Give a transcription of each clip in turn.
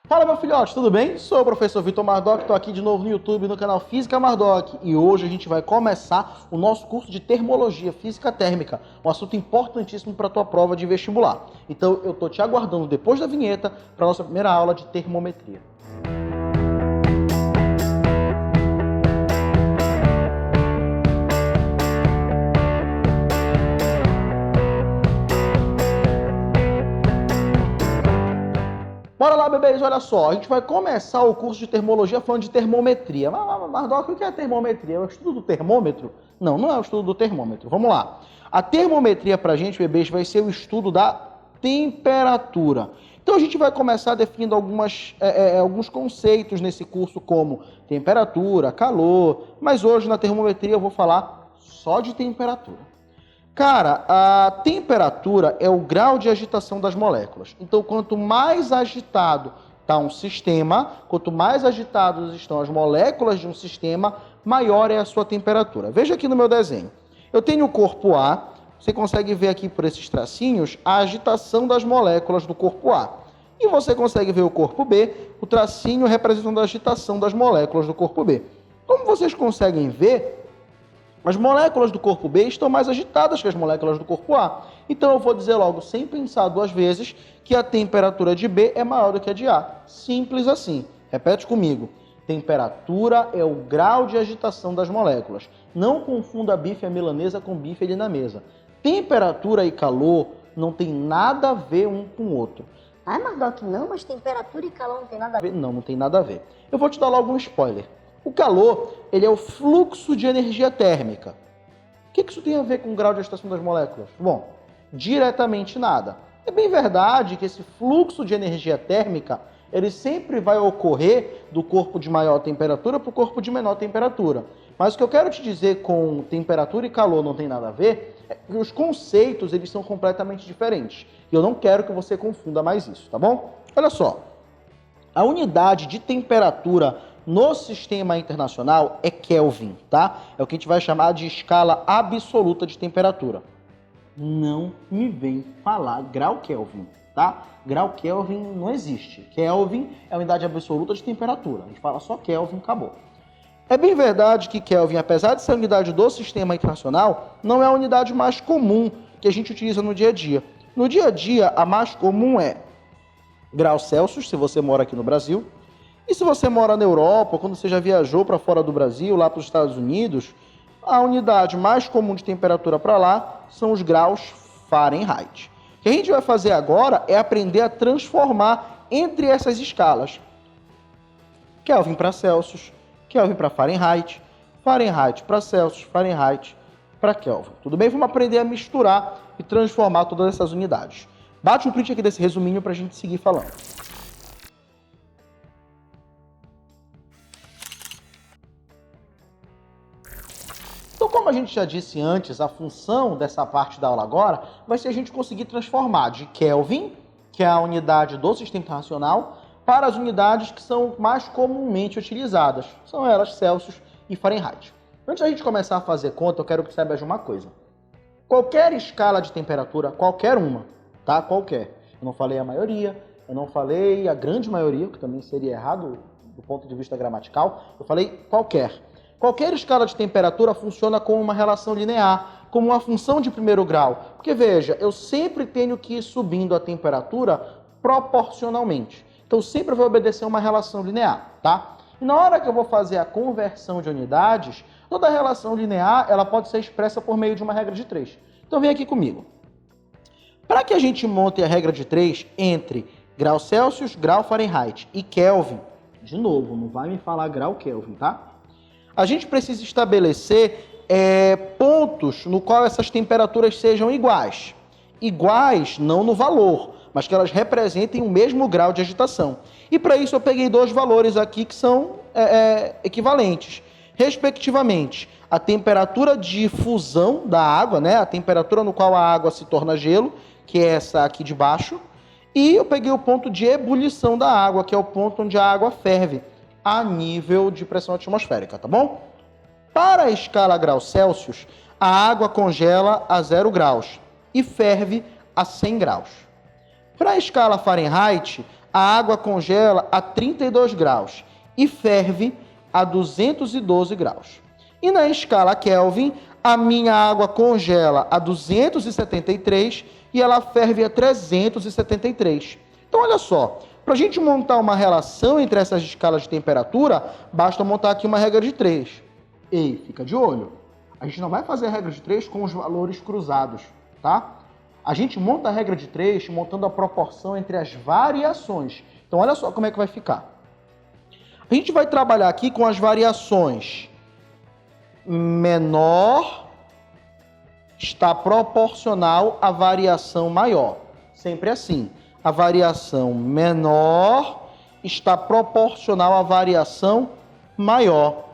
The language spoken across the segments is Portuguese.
Fala, meu filhote, tudo bem? Sou o professor Vitor Mardoc, estou aqui de novo no YouTube, no canal Física Mardoc, e hoje a gente vai começar o nosso curso de Termologia Física Térmica, um assunto importantíssimo para a tua prova de vestibular. Então eu estou te aguardando depois da vinheta para a nossa primeira aula de termometria. Bora lá, bebês, olha só, a gente vai começar o curso de termologia falando de termometria. Mardoc, o que é termometria? É o estudo do termômetro? Não, não é o estudo do termômetro. Vamos lá. A termometria pra gente, bebês, vai ser o estudo da temperatura. Então a gente vai começar definindo alguns conceitos nesse curso, como temperatura, calor, mas hoje na termometria eu vou falar só de temperatura. Cara, a temperatura é o grau de agitação das moléculas. Então, quanto mais agitado está um sistema, quanto mais agitadas estão as moléculas de um sistema, maior é a sua temperatura. Veja aqui no meu desenho. Eu tenho o corpo A, você consegue ver aqui por esses tracinhos a agitação das moléculas do corpo A. E você consegue ver o corpo B, o tracinho representando a agitação das moléculas do corpo B. Como vocês conseguem ver, as moléculas do corpo B estão mais agitadas que as moléculas do corpo A. Então eu vou dizer logo, sem pensar duas vezes, que a temperatura de B é maior do que a de A. Simples assim. Repete comigo. Temperatura é o grau de agitação das moléculas. Não confunda a bife à milanesa com bife ali na mesa. Temperatura e calor não tem nada a ver um com o outro. Ai, Mardoc, não, mas temperatura e calor não tem nada a ver. Não tem nada a ver. Eu vou te dar logo um spoiler. O calor, ele é o fluxo de energia térmica. O que isso tem a ver com o grau de agitação das moléculas? Bom, diretamente nada. É bem verdade que esse fluxo de energia térmica, ele sempre vai ocorrer do corpo de maior temperatura para o corpo de menor temperatura. Mas o que eu quero te dizer com temperatura e calor não tem nada a ver, é que os conceitos, eles são completamente diferentes. E eu não quero que você confunda mais isso, tá bom? Olha só, a unidade de temperatura no sistema internacional é Kelvin, tá? É o que a gente vai chamar de escala absoluta de temperatura. Não me vem falar grau Kelvin, tá? Grau Kelvin não existe. Kelvin é a unidade absoluta de temperatura. A gente fala só Kelvin, acabou. É bem verdade que Kelvin, apesar de ser a unidade do sistema internacional, não é a unidade mais comum que a gente utiliza no dia a dia. No dia a dia, a mais comum é graus Celsius, se você mora aqui no Brasil. E se você mora na Europa, quando você já viajou para fora do Brasil, lá para os Estados Unidos, a unidade mais comum de temperatura para lá são os graus Fahrenheit. O que a gente vai fazer agora é aprender a transformar entre essas escalas. Kelvin para Celsius, Kelvin para Fahrenheit, Fahrenheit para Celsius, Fahrenheit para Kelvin. Tudo bem? Vamos aprender a misturar e transformar todas essas unidades. Bate um print aqui desse resuminho para a gente seguir falando. Então, como a gente já disse antes, a função dessa parte da aula agora vai ser a gente conseguir transformar de Kelvin, que é a unidade do sistema internacional, para as unidades que são mais comumente utilizadas. São elas Celsius e Fahrenheit. Antes da gente começar a fazer conta, eu quero que você saiba de uma coisa. Qualquer escala de temperatura, qualquer uma, tá? Qualquer. Eu não falei a maioria, eu não falei a grande maioria, que também seria errado do ponto de vista gramatical. Eu falei qualquer. Qualquer escala de temperatura funciona como uma relação linear, como uma função de primeiro grau. Porque, veja, eu sempre tenho que ir subindo a temperatura proporcionalmente. Então, sempre vai obedecer uma relação linear, tá? E na hora que eu vou fazer a conversão de unidades, toda relação linear ela pode ser expressa por meio de uma regra de 3. Então, vem aqui comigo. Para que a gente monte a regra de 3 entre grau Celsius, grau Fahrenheit e Kelvin, de novo, não vai me falar grau Kelvin, tá? A gente precisa estabelecer pontos no qual essas temperaturas sejam iguais. Iguais não no valor, mas que elas representem o mesmo grau de agitação. E para isso eu peguei dois valores aqui que são equivalentes. Respectivamente, a temperatura de fusão da água, né? A temperatura no qual a água se torna gelo, que é essa aqui de baixo. E eu peguei o ponto de ebulição da água, que é o ponto onde a água ferve a nível de pressão atmosférica, tá bom? Para a escala graus Celsius, a água congela a 0 graus e ferve a 100 graus. Para a escala Fahrenheit, a água congela a 32 graus e ferve a 212 graus. E na escala Kelvin, a minha água congela a 273 e ela ferve a 373. Então, olha só, para a gente montar uma relação entre essas escalas de temperatura, basta montar aqui uma regra de 3. Ei, fica de olho. A gente não vai fazer a regra de 3 com os valores cruzados, tá? A gente monta a regra de 3 montando a proporção entre as variações. Então, olha só como é que vai ficar. A gente vai trabalhar aqui com as variações menor está proporcional à variação maior. Sempre assim. A variação menor está proporcional à variação maior.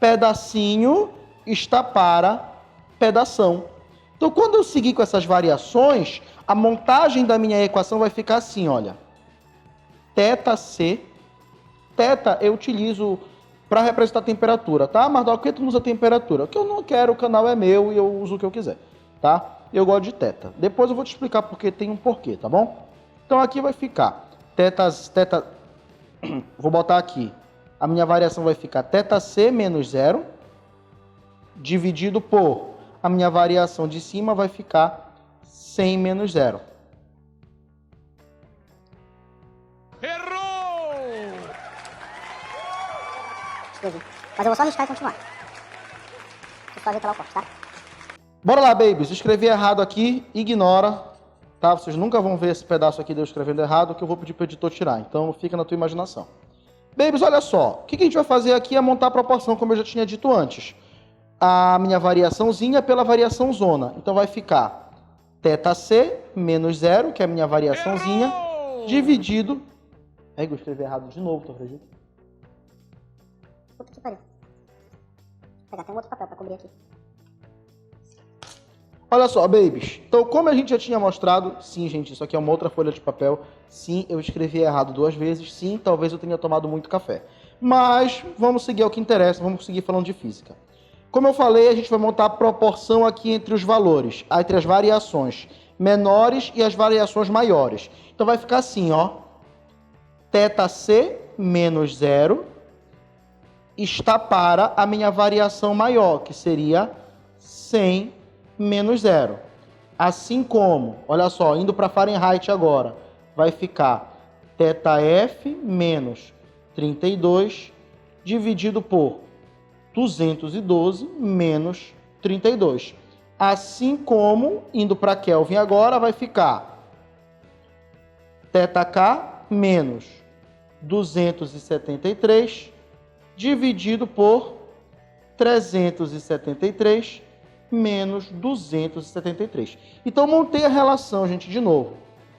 Pedacinho está para pedação. Então, quando eu seguir com essas variações, a montagem da minha equação vai ficar assim, olha. Θc. Θ eu utilizo para representar a temperatura, tá? Mas por que tu não usa temperatura? Porque eu não quero, o canal é meu e eu uso o que eu quiser, tá? Eu gosto de θ. Depois eu vou te explicar porque tem um porquê, tá bom? Então aqui vai ficar θ, vou botar aqui, a minha variação vai ficar θc menos 0, dividido por, a minha variação de cima vai ficar 100 menos 0. Mas eu vou só arriscar e continuar. Deixa eu fazer pela corte, tá? Bora lá, babies. Escrevi errado aqui, ignora, tá? Vocês nunca vão ver esse pedaço aqui de eu escrevendo errado, que eu vou pedir para o editor tirar. Então, fica na tua imaginação. Babies, olha só. O que a gente vai fazer aqui é montar a proporção, como eu já tinha dito antes. A minha variaçãozinha pela variação zona. Então, vai ficar θc menos 0, que é a minha variaçãozinha, dividido... Aí, eu escrevi errado de novo, tu acredita? Puta que pariu. Vou pegar até um outro papel pra cobrir aqui. Olha só, babies. Então, como a gente já tinha mostrado, sim, gente, isso aqui é uma outra folha de papel. Sim, eu escrevi errado 2 vezes. Sim, talvez eu tenha tomado muito café. Mas vamos seguir ao que interessa, vamos seguir falando de física. Como eu falei, a gente vai montar a proporção aqui entre os valores, entre as variações menores e as variações maiores. Então, vai ficar assim, ó. θc menos 0 está para a minha variação maior, que seria 100 menos 0. Assim como, olha só, indo para Fahrenheit agora, vai ficar θf menos 32 dividido por 212 menos 32. Assim como, indo para Kelvin agora, vai ficar θk menos 273 dividido por 373 menos 273. Então, montei a relação, gente, de novo.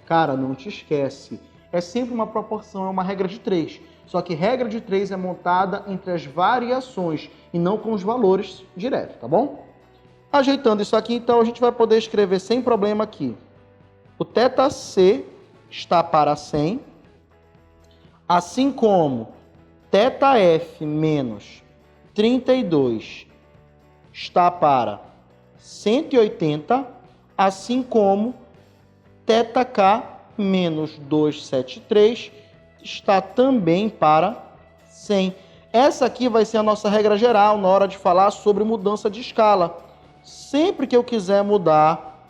Cara, não te esquece. É sempre uma proporção, é uma regra de 3. Só que regra de 3 é montada entre as variações e não com os valores direto, tá bom? Ajeitando isso aqui, então, a gente vai poder escrever sem problema aqui. O θc está para 100, assim como θf menos 32 está para 180, assim como θk menos 273 está também para 100. Essa aqui vai ser a nossa regra geral na hora de falar sobre mudança de escala. Sempre que eu quiser mudar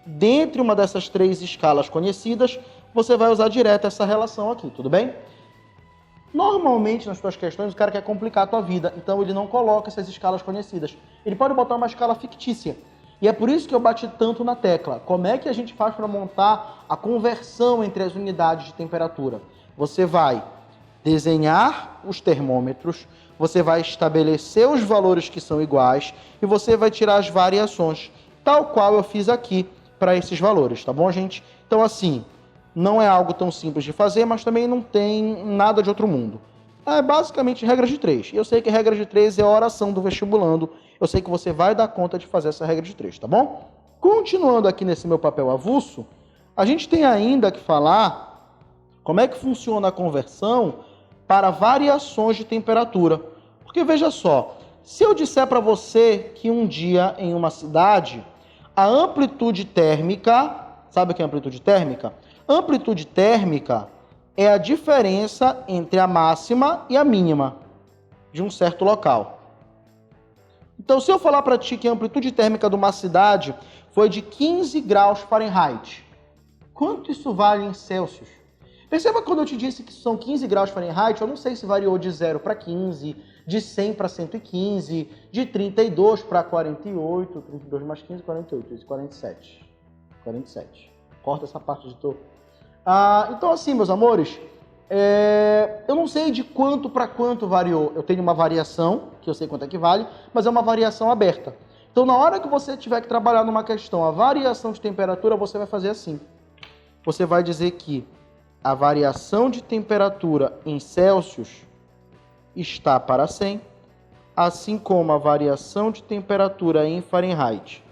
dentre uma dessas 3 escalas conhecidas, você vai usar direto essa relação aqui, tudo bem? Normalmente, nas suas questões, o cara quer complicar a tua vida, então ele não coloca essas escalas conhecidas. Ele pode botar uma escala fictícia. E é por isso que eu bati tanto na tecla. Como é que a gente faz para montar a conversão entre as unidades de temperatura? Você vai desenhar os termômetros, você vai estabelecer os valores que são iguais e você vai tirar as variações, tal qual eu fiz aqui para esses valores, tá bom, gente? Então, assim, não é algo tão simples de fazer, mas também não tem nada de outro mundo. É basicamente regra de 3. E eu sei que regra de 3 é a oração do vestibulando. Eu sei que você vai dar conta de fazer essa regra de 3, tá bom? Continuando aqui nesse meu papel avulso, a gente tem ainda que falar como é que funciona a conversão para variações de temperatura. Porque veja só, se eu disser para você que um dia em uma cidade, a amplitude térmica, sabe o que é amplitude térmica? Amplitude térmica é a diferença entre a máxima e a mínima de um certo local. Então, se eu falar para ti que a amplitude térmica de uma cidade foi de 15 graus Fahrenheit, quanto isso vale em Celsius? Perceba que quando eu te disse que são 15 graus Fahrenheit, eu não sei se variou de 0 para 15, de 100 para 115, de 32 para 48, 32 mais 15, 48, 47. 47. Corta essa parte de topo. Então assim, meus amores, eu não sei de quanto para quanto variou. Eu tenho uma variação, que eu sei quanto é que vale, mas é uma variação aberta. Então na hora que você tiver que trabalhar numa questão, a variação de temperatura, você vai fazer assim. Você vai dizer que a variação de temperatura em Celsius está para 100, assim como a variação de temperatura em Fahrenheit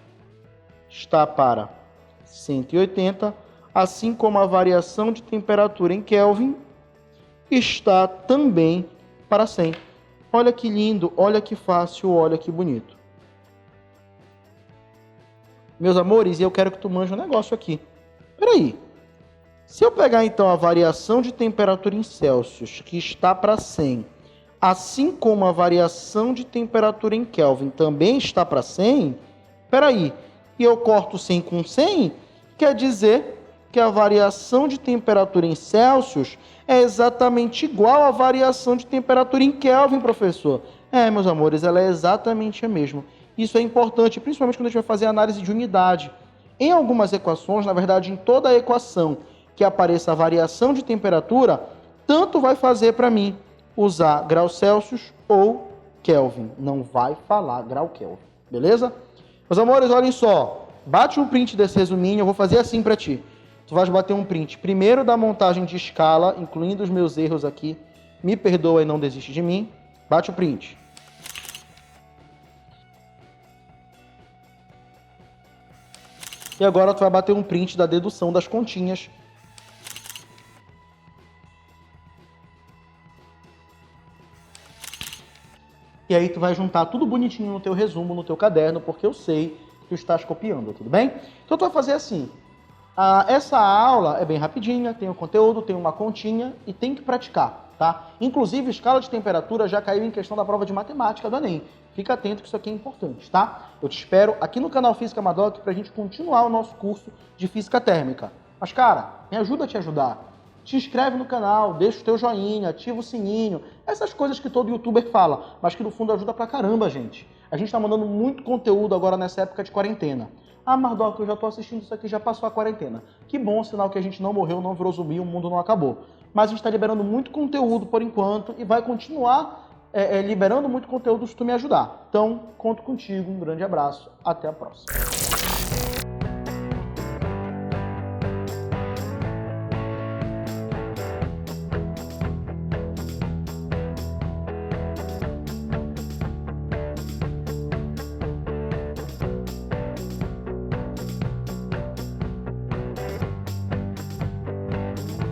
está para 180, assim como a variação de temperatura em Kelvin está também para 100. Olha que lindo, olha que fácil, olha que bonito. Meus amores, eu quero que tu manje um negócio aqui. Peraí. Se eu pegar então a variação de temperatura em Celsius, que está para 100, assim como a variação de temperatura em Kelvin também está para 100, peraí, e eu corto 100 com 100, quer dizer que a variação de temperatura em Celsius é exatamente igual à variação de temperatura em Kelvin, professor. Meus amores, ela é exatamente a mesma. Isso é importante, principalmente quando a gente vai fazer análise de unidade. Em algumas equações, na verdade, em toda a equação que apareça a variação de temperatura, tanto vai fazer para mim usar grau Celsius ou Kelvin. Não vai falar grau Kelvin, beleza? Meus amores, olhem só. Bate um print desse resuminho, eu vou fazer assim para ti. Tu vais bater um print primeiro da montagem de escala, incluindo os meus erros aqui. Me perdoa e não desiste de mim. Bate o print. E agora tu vai bater um print da dedução das continhas. E aí tu vai juntar tudo bonitinho no teu resumo, no teu caderno, porque eu sei que tu estás copiando, tudo bem? Então tu vai fazer assim. Essa aula é bem rapidinha, tem o conteúdo, tem uma continha e tem que praticar, tá? Inclusive, escala de temperatura já caiu em questão da prova de matemática do Enem. Fica atento que isso aqui é importante, tá? Eu te espero aqui no canal Física Madoc pra gente continuar o nosso curso de Física Térmica. Mas, cara, me ajuda a te ajudar. Te inscreve no canal, deixa o teu joinha, ativa o sininho, essas coisas que todo youtuber fala, mas que no fundo ajuda pra caramba, gente. A gente tá mandando muito conteúdo agora nessa época de quarentena. Mardoc, eu já tô assistindo isso aqui, já passou a quarentena. Que bom, sinal que a gente não morreu, não virou zumbi, o mundo não acabou. Mas a gente tá liberando muito conteúdo por enquanto e vai continuar liberando muito conteúdo se tu me ajudar. Então, conto contigo, um grande abraço, até a próxima.